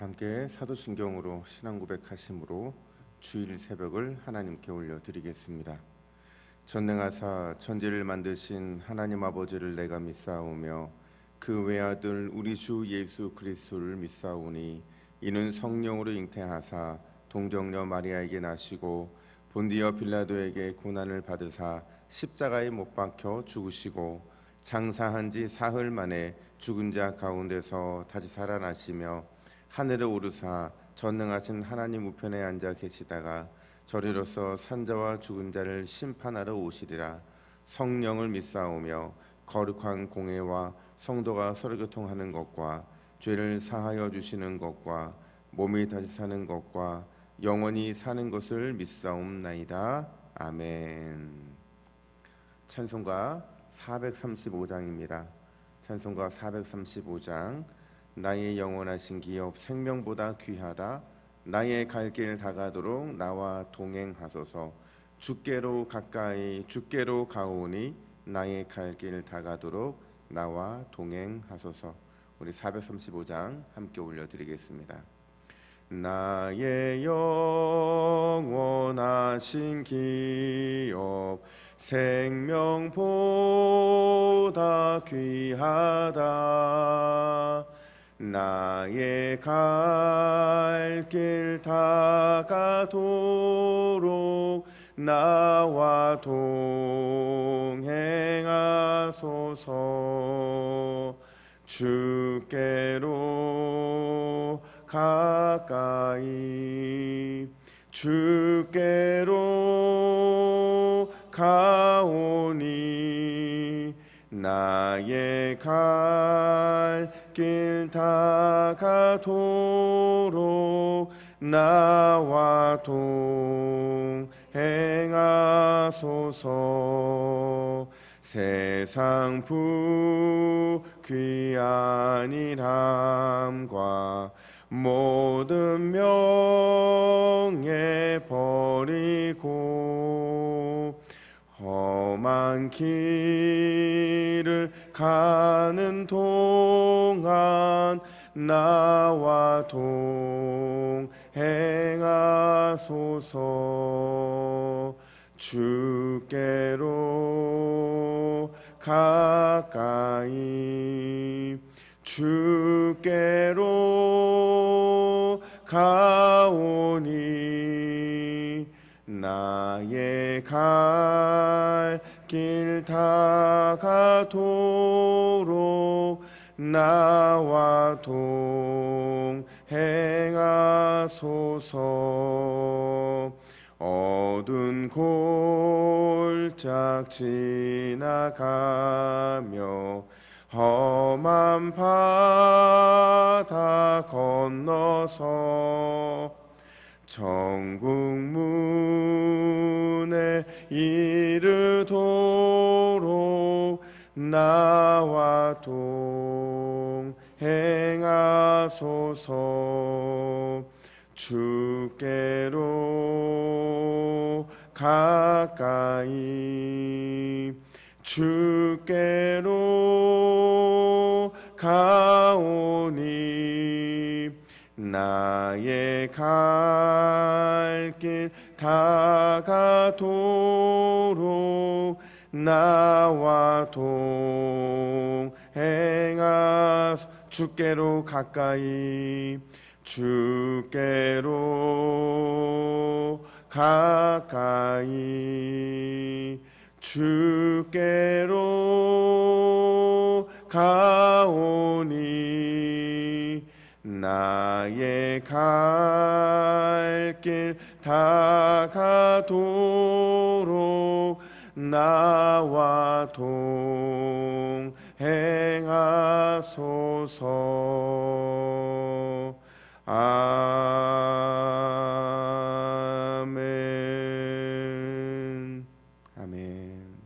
함께 사도신경으로 신앙 고백하심으로 주일 새벽을 하나님께 올려드리겠습니다. 전능하사 천지를 만드신 하나님 아버지를 내가 믿사오며 그 외아들 우리 주 예수 그리스도를 믿사오니 이는 성령으로 잉태하사 동정녀 마리아에게 나시고 본디어 빌라도에게 고난을 받으사 십자가에 못 박혀 죽으시고 장사한 지 사흘 만에 죽은 자 가운데서 다시 살아나시며 하늘에 오르사 전능하신 하나님 우편에 앉아 계시다가 저리로서 산자와 죽은 자를 심판하러 오시리라. 성령을 믿사오며 거룩한 공회와 성도가 서로 교통하는 것과 죄를 사하여 주시는 것과 몸이 다시 사는 것과 영원히 사는 것을 믿사옵나이다. 아멘. 찬송가 435장입니다. 찬송가 435장. 나의 영원하신 기업 생명보다 귀하다. 나의 갈 길 다가도록 나와 동행하소서. 주께로 가까이 주께로 가오니 나의 갈 길 다가도록 나와 동행하소서. 우리 435장 함께 올려드리겠습니다. 나의 영원하신 기업 생명보다 귀하다. 나의 갈 길 다가도록 나와 동행하소서. 주께로 가까이 주께로 가오니 나의 갈 길 다가도록 나와 동행하소서. 세상 부귀한 일함과 모든 명예 버리고 험한 길을 가는 동안 나와 동행하소서. 주께로 가까이 주께로 가오니 나의 갈 길 다가도록 나와 동행하소서. 어두운 골짝 지나가며 험한 바다 건너서 천국 문에 이르도록 나와 동행하소서. 주께로 가까이 주께로 가오니 나의 갈 길 다가도록 나와 동행하소서. 주께로 가까이 주께로 가까이 주께로 가오니 나의 갈 길 다가도록 나와 동행하소서. 아멘. 아멘.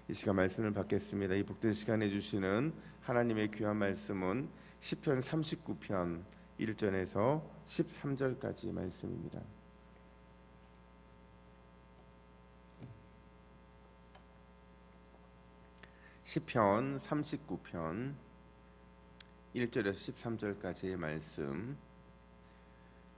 이 시간 말씀을 받겠습니다. 이 복된 시간에 주시는 하나님의 귀한 말씀은 시편 39편 1절에서 13절까지 말씀입니다. 시편 39편 1절에서 13절까지의 말씀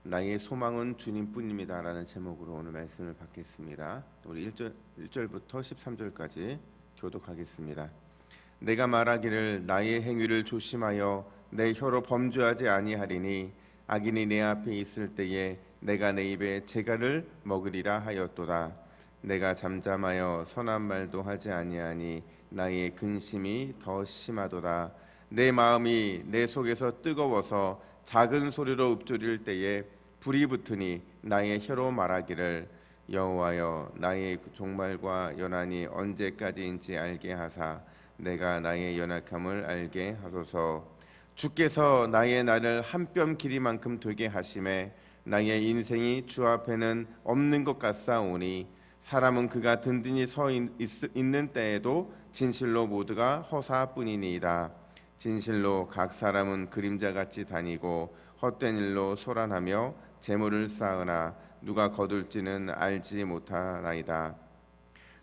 나의 소망은 주님뿐입니다 라는 제목으로 오늘 말씀을 받겠습니다. 우리 1절부터 13절까지 교독하겠습니다. 내가 말하기를 나의 행위를 조심하여 내 혀로 범죄하지 아니하리니 악인이 내 앞에 있을 때에 내가 내 입에 재갈을 먹으리라 하였도다. 내가 잠잠하여 선한 말도 하지 아니하니 나의 근심이 더 심하도다. 내 마음이 내 속에서 뜨거워서 작은 소리로 읊조릴 때에 불이 붙으니 나의 혀로 말하기를 여호와여 나의 종말과 연한이 언제까지인지 알게 하사 내가 나의 연약함을 알게 하소서. 주께서 나의 날을 한 뼘 길이만큼 되게 하심에 나의 인생이 주 앞에는 없는 것 같사오니 사람은 그가 든든히 서 있는 때에도 진실로 모두가 허사뿐이니이다. 진실로 각 사람은 그림자같이 다니고 헛된 일로 소란하며 재물을 쌓으나 누가 거둘지는 알지 못하나이다.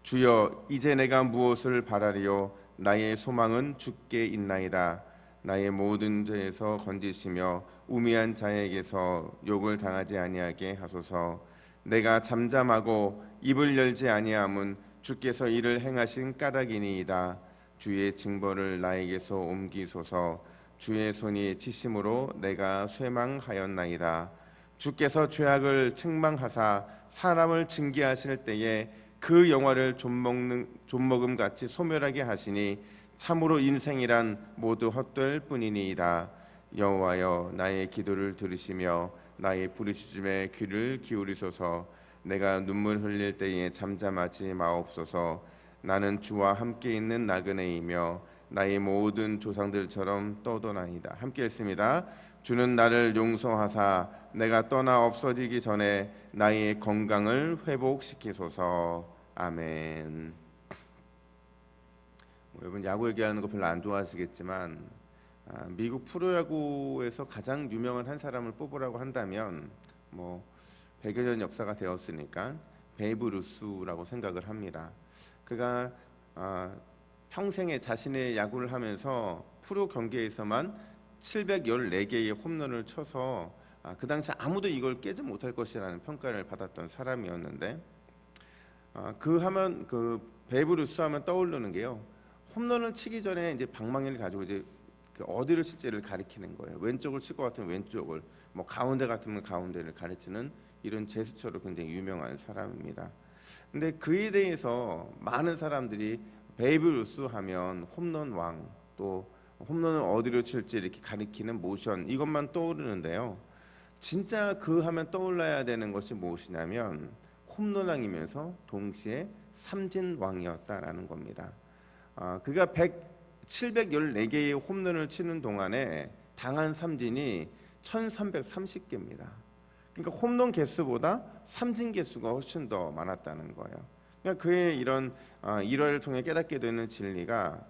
주여 이제 내가 무엇을 바라리요 나의 소망은 주께 있나이다. 나의 모든 죄에서 건지시며 우미한 자에게서 욕을 당하지 아니하게 하소서. 내가 잠잠하고 입을 열지 아니함은 주께서 이를 행하신 까닭이니이다. 주의 징벌을 나에게서 옮기소서. 주의 손이 치심으로 내가 쇠망하였나이다. 주께서 죄악을 책망하사 사람을 징계하실 때에 그 영화를 좀먹음 같이 소멸하게 하시니 참으로 인생이란 모두 헛될 뿐이니이다. 여호와여 나의 기도를 들으시며 나의 부르짖음에 귀를 기울이소서. 내가 눈물 흘릴 때에 잠잠하지 마옵소서. 나는 주와 함께 있는 나그네이며 나의 모든 조상들처럼 떠도나이다. 함께 읽습니다. 주는 나를 용서하사 내가 떠나 없어지기 전에 나의 건강을 회복시키소서. 아멘. 여러분 야구 얘기하는 거 별로 안 좋아하시겠지만 미국 프로야구에서 가장 유명한 한 사람을 뽑으라고 한다면 100여 년 역사가 되었으니까 베이브 루스라고 생각을 합니다. 그가 평생에 자신의 야구를 하면서 프로 경기에서만 714개의 홈런을 쳐서 그 당시 아무도 이걸 깨지 못할 것이라는 평가를 받았던 사람이었는데 그 베이브 루스 하면 떠오르는 게요. 홈런을 치기 전에 이제 방망이를 가지고 이제 어디를 칠지를 가리키는 거예요. 왼쪽을 칠 것 같으면 왼쪽을, 가운데 같으면 가운데를 가리키는 이런 제스처로 굉장히 유명한 사람입니다. 근데 그에 대해서 많은 사람들이 베이브 루스 하면 홈런 왕, 또 홈런을 어디로 칠지 이렇게 가리키는 모션 이것만 떠오르는데요. 진짜 그 하면 떠올라야 되는 것이 무엇이냐면 홈런왕이면서 동시에 삼진왕이었다라는 겁니다. 그가 714개의 홈런을 치는 동안에 당한 삼진이 1330개입니다. 그러니까 홈런 개수보다 삼진 개수가 훨씬 더 많았다는 거예요. 그러니까 그의 이런 일화를 통해 깨닫게 되는 진리가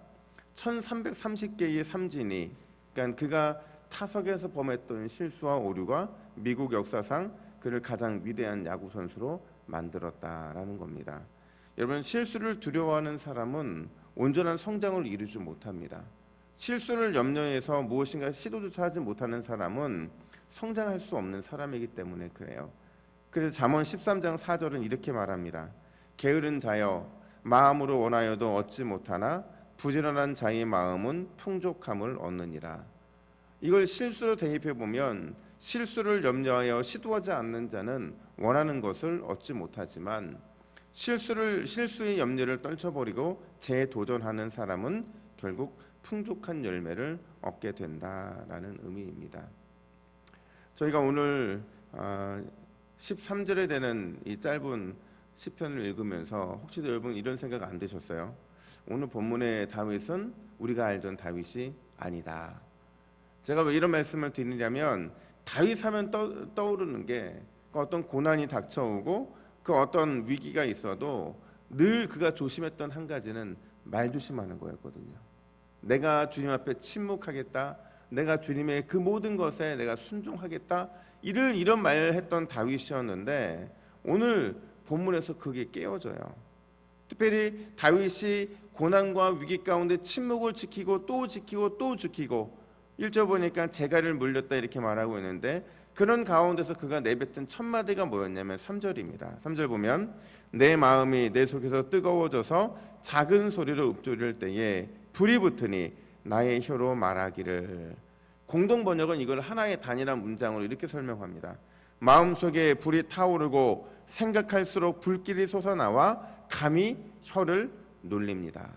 1330개의 삼진이, 그러니까 그가 타석에서 범했던 실수와 오류가 미국 역사상 그를 가장 위대한 야구 선수로 만들었다라는 겁니다. 여러분, 실수를 두려워하는 사람은 온전한 성장을 이루지 못합니다. 실수를 염려해서 무엇인가 시도조차 하지 못하는 사람은 성장할 수 없는 사람이기 때문에 그래요. 그래서 잠언 13장 4절은 이렇게 말합니다. 게으른 자여 마음으로 원하여도 얻지 못하나 부지런한 자의 마음은 풍족함을 얻느니라. 이걸 실수로 대입해 보면 실수를 염려하여 시도하지 않는 자는 원하는 것을 얻지 못하지만 실수의 염려를 떨쳐버리고 재도전하는 사람은 결국 풍족한 열매를 얻게 된다라는 의미입니다. 저희가 오늘 13절에 되는 이 짧은 시편을 읽으면서 혹시 여러분 이런 생각 안 드셨어요? 오늘 본문의 다윗은 우리가 알던 다윗이 아니다. 제가 왜 이런 말씀을 드리냐면 다윗 하면 떠오르는 게 어떤 고난이 닥쳐오고 그 어떤 위기가 있어도 늘 그가 조심했던 한 가지는 말조심하는 거였거든요. 내가 주님 앞에 침묵하겠다. 내가 주님의 그 모든 것에 내가 순종하겠다. 이런 말을 했던 다윗이었는데 오늘 본문에서 그게 깨어져요. 특별히 다윗이 고난과 위기 가운데 침묵을 지키고 또 지키고 또 지키고 1절 보니까 재갈을 물렸다 이렇게 말하고 있는데 그런 가운데서 그가 내뱉은 첫 마디가 뭐였냐면 3절입니다. 3절 보면 내 마음이 내 속에서 뜨거워져서 작은 소리로 읊조릴 때에 불이 붙으니 나의 혀로 말하기를. 공동 번역은 이걸 하나의 단일한 문장으로 이렇게 설명합니다. 마음속에 불이 타오르고 생각할수록 불길이 솟아나와 감히 혀를 놀립니다.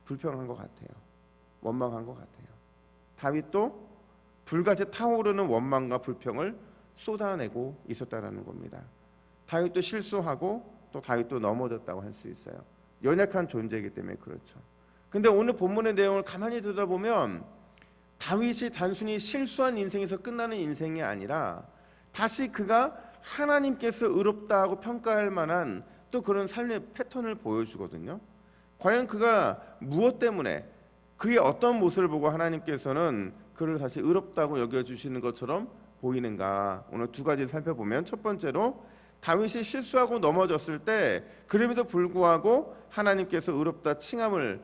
불평한 것 같아요. 원망한 것 같아요. 다윗도 불같이 타오르는 원망과 불평을 쏟아내고 있었다는 겁니다. 다윗도 실수하고 또 다윗도 넘어졌다고 할 수 있어요. 연약한 존재이기 때문에 그렇죠. 근데 오늘 본문의 내용을 가만히 들여다보면 다윗이 단순히 실수한 인생에서 끝나는 인생이 아니라 다시 그가 하나님께서 의롭다고 평가할 만한 또 그런 삶의 패턴을 보여주거든요. 과연 그가 무엇 때문에 그의 어떤 모습을 보고 하나님께서는 그를 다시 의롭다고 여겨주시는 것처럼 보이는가? 오늘 두 가지 살펴보면 첫 번째로 다윗이 실수하고 넘어졌을 때 그럼에도 불구하고 하나님께서 의롭다 칭함을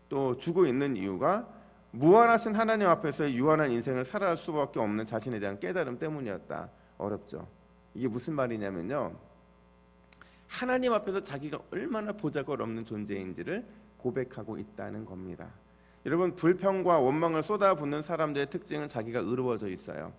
또 주고 있는 이유가 무한하신 하나님 앞에서 유한한 인생을 살아갈 수밖에 없는 자신에 대한 깨달음 때문이었다. 어렵죠. 이게 무슨 말이냐면요, 하나님 앞에서 자기가 얼마나 보잘것없는 존재인지를 고백하고 있다는 겁니다. 여러분, 불평과 원망을 쏟아붓는 사람들의 특징은 자기가 의로워져 있어요.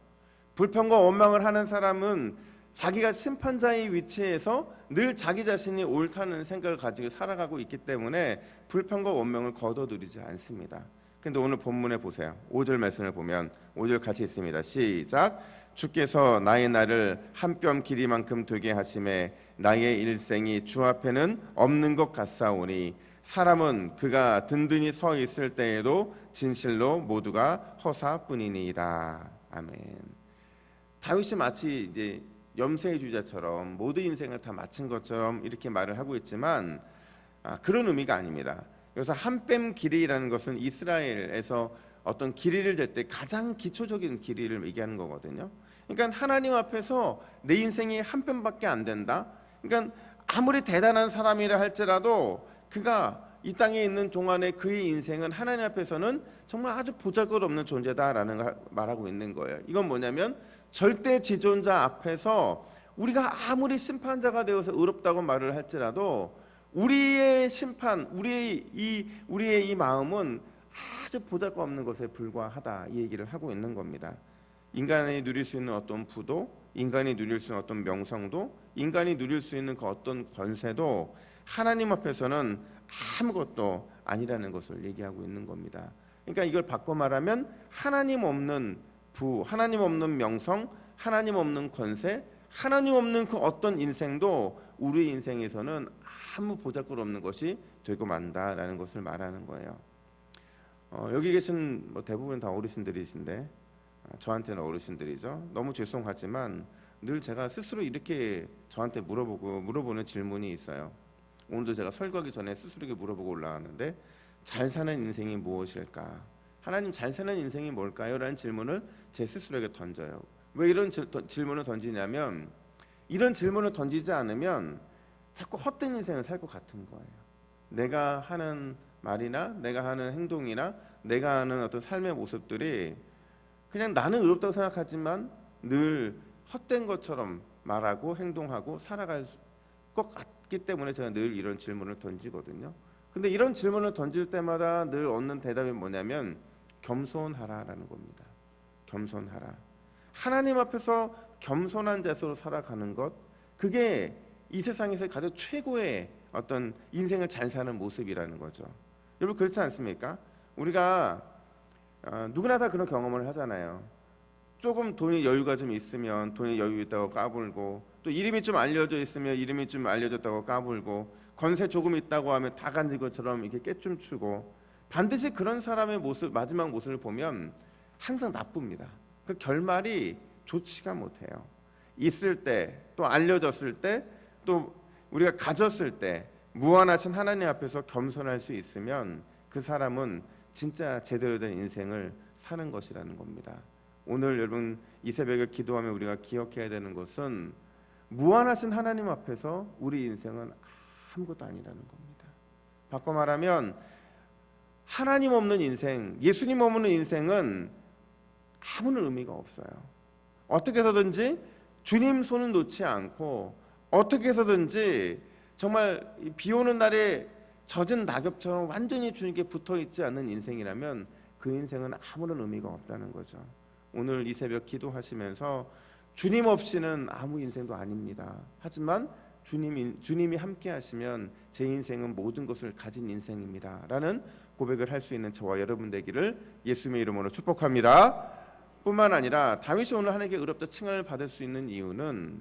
불평과 원망을 하는 사람은 자기가 심판자의 위치에서 늘 자기 자신이 옳다는 생각을 가지고 살아가고 있기 때문에 불평과 원망을 거둬들이지 않습니다. 근데 오늘 본문에 보세요. 5절 말씀을 보면 5절 같이 있습니다. 시작. 주께서 나의 날을 한 뼘 길이만큼 되게 하심에 나의 일생이 주 앞에는 없는 것 같사오니 사람은 그가 든든히 서 있을 때에도 진실로 모두가 허사뿐이니이다. 아멘. 다윗이 마치 이제 염세의 주자처럼 모든 인생을 다 마친 것처럼 이렇게 말을 하고 있지만 그런 의미가 아닙니다. 여기서 한 뼘 길이라는 것은 이스라엘에서 어떤 길이를 잴 때 가장 기초적인 길이를 얘기하는 거거든요. 그러니까 하나님 앞에서 내 인생이 한 뼘밖에 안 된다. 그러니까 아무리 대단한 사람이라 할지라도 그가 이 땅에 있는 동안에 그의 인생은 하나님 앞에서는 정말 아주 보잘것없는 존재다라는 걸 말하고 있는 거예요. 이건 뭐냐면 절대 지존자 앞에서 우리가 아무리 심판자가 되어서 의롭다고 말을 할지라도 우리의 심판, 우리의 이 마음은 아주 보잘것없는 것에 불과하다, 이 얘기를 하고 있는 겁니다. 인간이 누릴 수 있는 어떤 부도, 인간이 누릴 수 있는 어떤 명성도, 인간이 누릴 수 있는 그 어떤 권세도 하나님 앞에서는 아무것도 아니라는 것을 얘기하고 있는 겁니다. 그러니까 이걸 바꿔 말하면 하나님 없는 부, 하나님 없는 명성, 하나님 없는 권세, 하나님 없는 그 어떤 인생도 우리 인생에서는 아무 보잘것없는 것이 되고 만다라는 것을 말하는 거예요. 여기 계신 대부분 다 어르신들이신데 저한테는 어르신들이죠. 너무 죄송하지만 늘 제가 스스로 이렇게 저한테 물어보는 질문이 있어요. 오늘도 제가 설거기 전에 스스로에게 물어보고 올라왔는데 잘 사는 인생이 무엇일까? 하나님, 잘 사는 인생이 뭘까요? 라는 질문을 제 스스로에게 던져요. 왜 이런 질문을 던지냐면 이런 질문을 던지지 않으면 자꾸 헛된 인생을 살 것 같은 거예요. 내가 하는 말이나 내가 하는 행동이나 내가 하는 어떤 삶의 모습들이 그냥 나는 의롭다고 생각하지만 늘 헛된 것처럼 말하고 행동하고 살아갈 것 같기 때문에 제가 늘 이런 질문을 던지거든요. 근데 이런 질문을 던질 때마다 늘 얻는 대답이 뭐냐면 겸손하라라는 겁니다. 겸손하라. 하나님 앞에서 겸손한 자세로 살아가는 것, 그게 이 세상에서 가장 최고의 어떤 인생을 잘 사는 모습이라는 거죠. 여러분, 그렇지 않습니까? 우리가 누구나 다 그런 경험을 하잖아요. 조금 돈이 여유가 좀 있으면 돈이 여유 있다고 까불고, 또 이름이 좀 알려져 있으면 이름이 좀 알려졌다고 까불고, 권세 조금 있다고 하면 다 가진 것처럼 이렇게 깨춤추고, 반드시 그런 사람의 모습, 마지막 모습을 보면 항상 나쁩니다. 그 결말이 좋지가 못해요. 있을 때, 또 알려졌을 때, 또 우리가 가졌을 때 무한하신 하나님 앞에서 겸손할 수 있으면 그 사람은 진짜 제대로 된 인생을 사는 것이라는 겁니다. 오늘 여러분 이 새벽에 기도하며 우리가 기억해야 되는 것은 무한하신 하나님 앞에서 우리 인생은 아무것도 아니라는 겁니다. 바꿔 말하면 하나님 없는 인생, 예수님 없는 인생은 아무런 의미가 없어요. 어떻게 해서든지 주님 손을 놓지 않고 어떻게 해서든지 정말 비 오는 날에 젖은 낙엽처럼 완전히 주님께 붙어있지 않는 인생이라면 그 인생은 아무런 의미가 없다는 거죠. 오늘 이 새벽 기도하시면서 주님 없이는 아무 인생도 아닙니다. 하지만 주님이 함께 하시면 제 인생은 모든 것을 가진 인생입니다 라는 고백을 할 수 있는 저와 여러분 되기를 예수님의 이름으로 축복합니다. 뿐만 아니라 다윗이 오늘 하나님께 의롭다 칭함을 받을 수 있는 이유는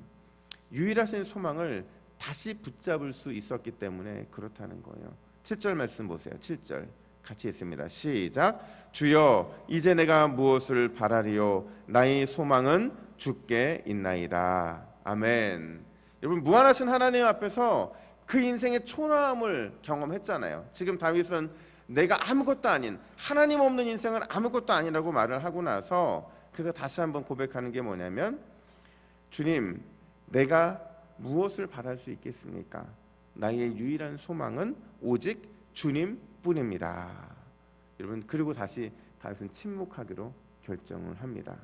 유일하신 소망을 다시 붙잡을 수 있었기 때문에 그렇다는 거예요. 7절 말씀 보세요. 7절 같이 있습니다. 시작. 주여 이제 내가 무엇을 바라리요 나의 소망은 주께 있나이다. 아멘. 여러분 무한하신 하나님 앞에서 그 인생의 초라함을 경험했잖아요. 지금 다윗은 내가 아무것도 아닌 하나님 없는 인생은 아무것도 아니라고 말을 하고 나서 그가 다시 한번 고백하는 게 뭐냐면 주님 내가 무엇을 바랄 수 있겠습니까? 나의 유일한 소망은 오직 주님뿐입니다. 여러분 그리고 다시 다윗은 침묵하기로 결정을 합니다.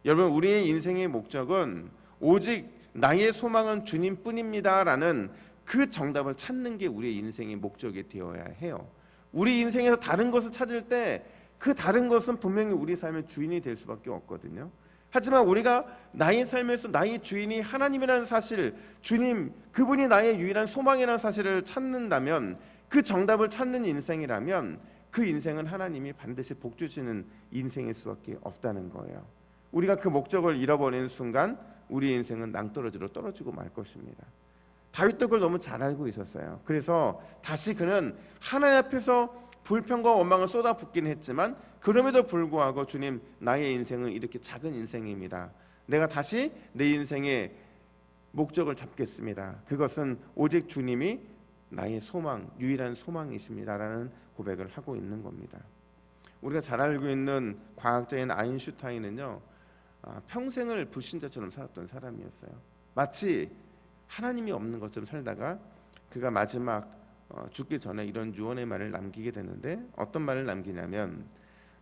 여러분 우리의 인생의 목적은 오직 나의 소망은 주님뿐입니다라는 그 정답을 찾는 게 우리의 인생의 목적이 되어야 해요. 우리 인생에서 다른 것을 찾을 때 그 다른 것은 분명히 우리 삶의 주인이 될 수밖에 없거든요. 하지만 우리가 나의 삶에서 나의 주인이 하나님이라는 사실, 주님 그분이 나의 유일한 소망이라는 사실을 찾는다면, 그 정답을 찾는 인생이라면 그 인생은 하나님이 반드시 복 주시는 인생일 수밖에 없다는 거예요. 우리가 그 목적을 잃어버리는 순간 우리 인생은 낭떠러지로 떨어지고 말 것입니다. 다윗도 그걸 너무 잘 알고 있었어요. 그래서 다시 그는 하나님 앞에서 불평과 원망을 쏟아붓긴 했지만 그럼에도 불구하고 주님 나의 인생은 이렇게 작은 인생입니다. 내가 다시 내 인생의 목적을 잡겠습니다. 그것은 오직 주님이 나의 소망, 유일한 소망이십니다라는 고백을 하고 있는 겁니다. 우리가 잘 알고 있는 과학자인 아인슈타인은요 평생을 불신자처럼 살았던 사람이었어요. 마치 하나님이 없는 것처럼 살다가 그가 마지막 죽기 전에 이런 유언의 말을 남기게 되는데 어떤 말을 남기냐면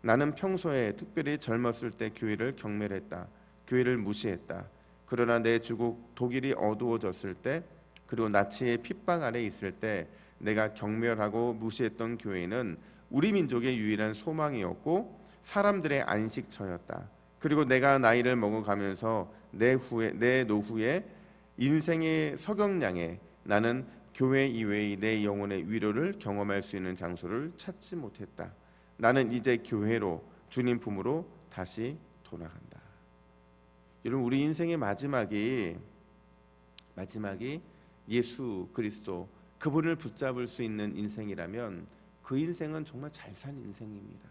나는 평소에 특별히 젊었을 때 교회를 경멸했다. 교회를 무시했다. 그러나 내 주국 독일이 어두워졌을 때 그리고 나치의 핍박 아래 있을 때 내가 경멸하고 무시했던 교회는 우리 민족의 유일한 소망이었고 사람들의 안식처였다. 그리고 내가 나이를 먹어가면서 내 노후에 인생의 석영량에 나는 교회 이외의 내 영혼의 위로를 경험할 수 있는 장소를 찾지 못했다. 나는 이제 교회로 주님 품으로 다시 돌아간다. 여러분 우리 인생의 마지막이 예수 그리스도 그분을 붙잡을 수 있는 인생이라면 그 인생은 정말 잘 산 인생입니다.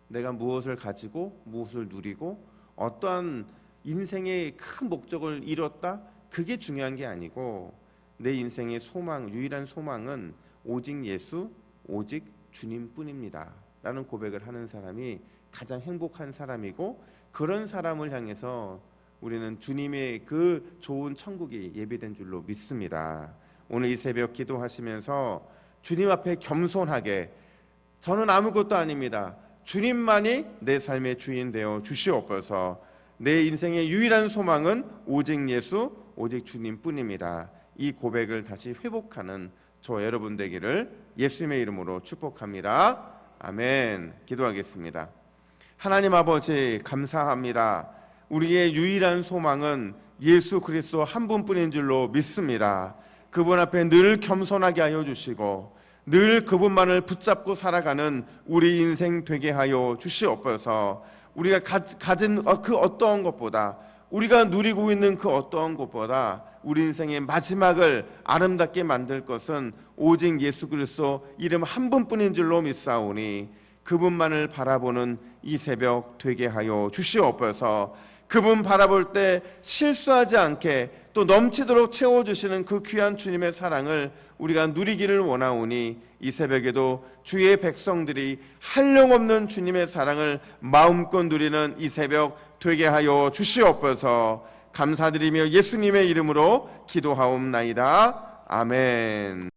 내가 무엇을 가지고 무엇을 누리고 어떠한 인생의 큰 목적을 이뤘다 그게 중요한 게 아니고 내 인생의 소망, 유일한 소망은 오직 예수, 오직 주님뿐입니다 라는 고백을 하는 사람이 가장 행복한 사람이고 그런 사람을 향해서 우리는 주님의 그 좋은 천국이 예비된 줄로 믿습니다. 오늘 이 새벽 기도하시면서 주님 앞에 겸손하게 저는 아무것도 아닙니다. 주님만이 내 삶의 주인 되어 주시옵소서. 내 인생의 유일한 소망은 오직 예수, 오직 주님뿐입니다. 이 고백을 다시 회복하는 저 여러분 되기를 예수님의 이름으로 축복합니다. 아멘. 기도하겠습니다. 하나님 아버지 감사합니다. 우리의 유일한 소망은 예수 그리스도 한 분뿐인 줄로 믿습니다. 그분 앞에 늘 겸손하게 하여 주시고 늘 그분만을 붙잡고 살아가는 우리 인생 되게 하여 주시옵소서. 우리가 가진 그 어떠한 것보다 우리가 누리고 있는 그 어떠한 것보다 우리 인생의 마지막을 아름답게 만들 것은 오직 예수 그리스도 이름 한 분뿐인 줄로 믿사오니 그분만을 바라보는 이 새벽 되게 하여 주시옵소서. 그분 바라볼 때 실수하지 않게 또 넘치도록 채워주시는 그 귀한 주님의 사랑을 우리가 누리기를 원하오니 이 새벽에도 주의 백성들이 한량없는 주님의 사랑을 마음껏 누리는 이 새벽 되게 하여 주시옵소서. 감사드리며 예수님의 이름으로 기도하옵나이다. 아멘.